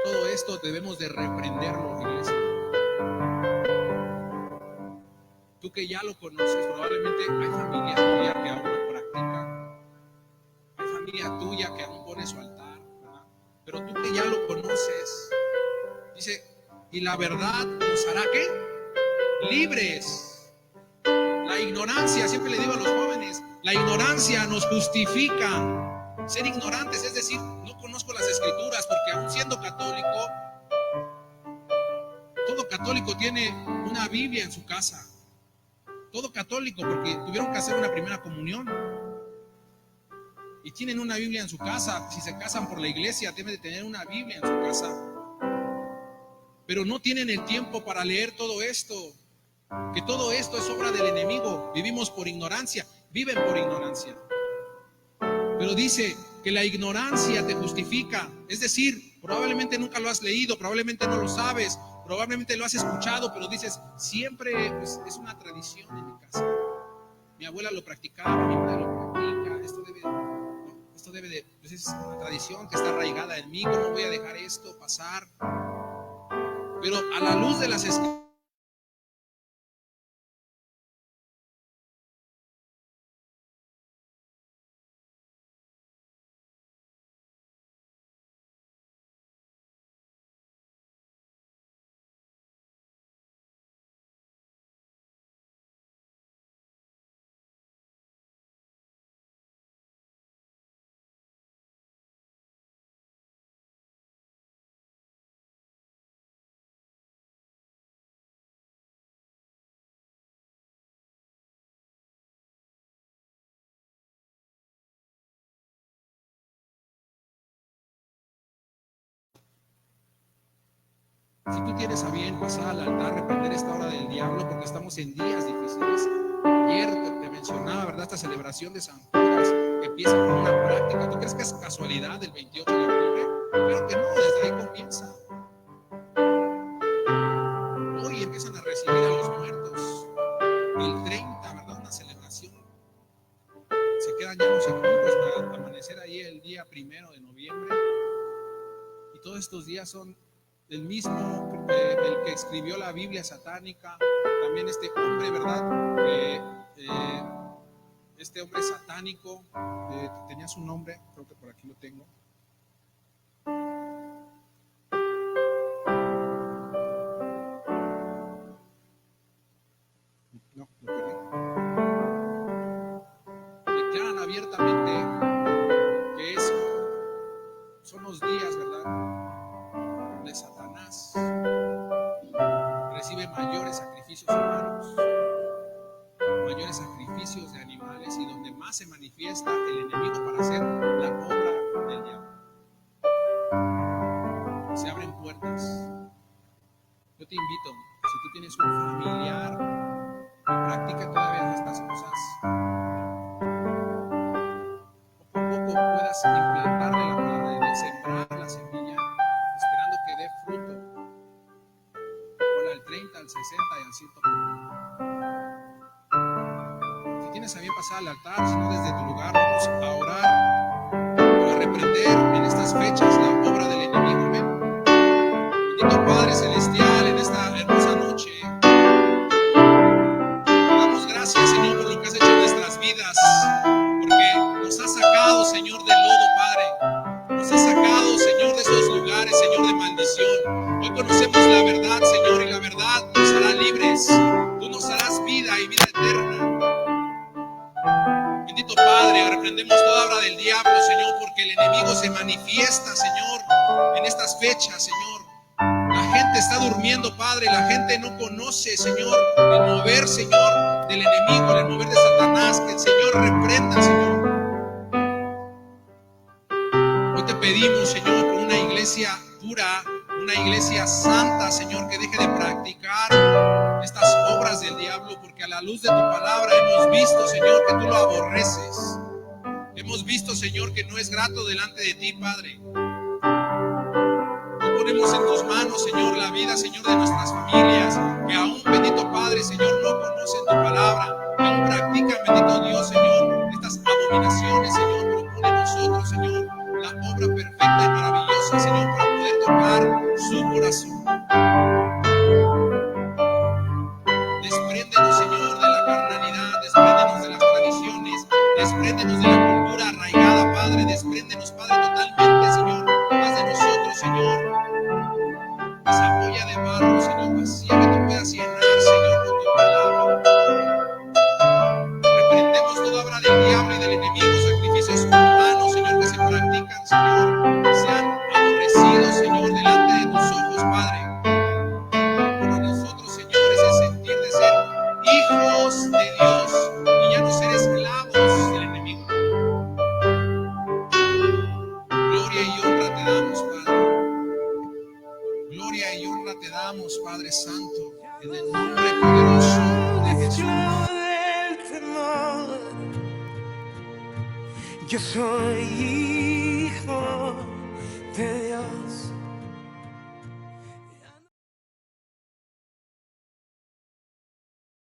todo esto. Debemos de reprenderlo, iglesia. Tú que ya lo conoces, probablemente hay familia tuya que aún lo practica, hay familia tuya que aún pone su altar, ¿verdad? Pero tú que ya lo conoces, dice, y la verdad nos hará ¿qué? Libres. La ignorancia, siempre le digo a los jóvenes, la ignorancia nos justifica. Ser ignorantes es decir, no conozco las escrituras, porque aún siendo católico, todo católico tiene una Biblia en su casa. Todo católico, porque tuvieron que hacer una primera comunión y tienen una Biblia en su casa. Si se casan por la iglesia, deben de tener una Biblia en su casa, pero no tienen el tiempo para leer todo esto, que todo esto es obra del enemigo. Vivimos por ignorancia, viven por ignorancia. Pero dice que la ignorancia te justifica, es decir, probablemente nunca lo has leído, probablemente no lo sabes, probablemente lo has escuchado, pero dices, siempre pues, es una tradición en mi casa. Mi abuela lo practicaba, mi madre lo practica, esto debe de, pues es una tradición que está arraigada en mí, ¿cómo voy a dejar esto pasar? Pero a la luz de las escrituras, si tú tienes a bien pasar al altar, reprender esta hora del diablo, porque estamos en días difíciles. Ayer te mencionaba, ¿verdad? Esta celebración de San Judas que empieza con una práctica. ¿Tú crees que es casualidad el 28 de octubre? Claro que no, desde ahí comienza. Hoy empiezan a recibir a los muertos. El 30, ¿verdad? Una celebración. Se quedan ya los sepulcros para amanecer ahí el día 1 de noviembre. Y todos estos días son el mismo, el que escribió la Biblia satánica, también este hombre, ¿verdad? Este hombre satánico, tenía su nombre, creo que por aquí lo tengo. No, lo perdí. Declaran abiertamente que son los días, ¿verdad?, donde Satanás recibe mayores sacrificios humanos, mayores sacrificios de animales, y donde más se manifiesta el enemigo para hacer la obra del diablo. Se abren puertas. Yo te invito, si tú tienes un familiar que practica todavía estas cosas, poco a poco puedas implantarle la palabra de Dios, sembrar la semilla, esperando que dé fruto. Por al 30, al 60 y al 100. Si tienes a bien pasar al altar, si no desde tu lugar, vamos a orar, a reprender en estas fechas la obra del enemigo. Amén. Bendito Padre Celestial, en esta hermosa noche, te damos gracias, Señor, por lo que has hecho en nuestras vidas, porque nos has sacado, Señor, del lodo, Padre. Nos has sacado, Señor, de esos lugares, Señor, de maldición. Hoy conocemos la verdad, Señor, y la verdad nos hará libres. Tú nos harás vida y vida eterna. Padre, reprendemos toda obra del diablo, Señor, porque el enemigo se manifiesta, Señor, en estas fechas, Señor. La gente está durmiendo, Padre, la gente no conoce, Señor, el mover, Señor, del enemigo, el mover de Satanás. Que el Señor reprenda, Señor. Hoy te pedimos, Señor, por una iglesia pura, una iglesia santa, Señor, que deje de practicar estas obras del diablo, porque a la luz de tu palabra hemos visto, Señor, que tú lo aborreces. Hemos visto, Señor, que no es grato delante de ti, Padre. Hoy ponemos en tus manos, Señor, la vida, Señor, de nuestras familias, que aún, bendito Padre, Señor, no conocen tu palabra, que aún practican, bendito Dios, Señor, estas abominaciones, Señor, pero pone en nosotros, Señor, la obra perfecta y maravillosa, Señor, para poder tocar su corazón. Despréndenos, Señor, de la carnalidad, despréndenos de las tradiciones, despréndenos de la cultura arraigada, Padre, despréndenos, Padre, totalmente, Señor, haz de nosotros, Señor, esa olla de barro, Señor, vacía, que tú puedas llenar, Señor, con tu palabra. Reprendemos toda obra del diablo y del enemigo, sacrificios humanos, Señor, que se practican, Señor, que sean aborrecidos, Señor, delante de tus ojos, Padre. Para nosotros, Señor, es el sentir de ser hijos de Dios y ya no ser esclavos del enemigo. Gloria y honra te damos, Padre. Gloria y honra te damos, Padre Santo, en el nombre poderoso de Jesús. Esclavo del temor. Yo soy hijo de Dios.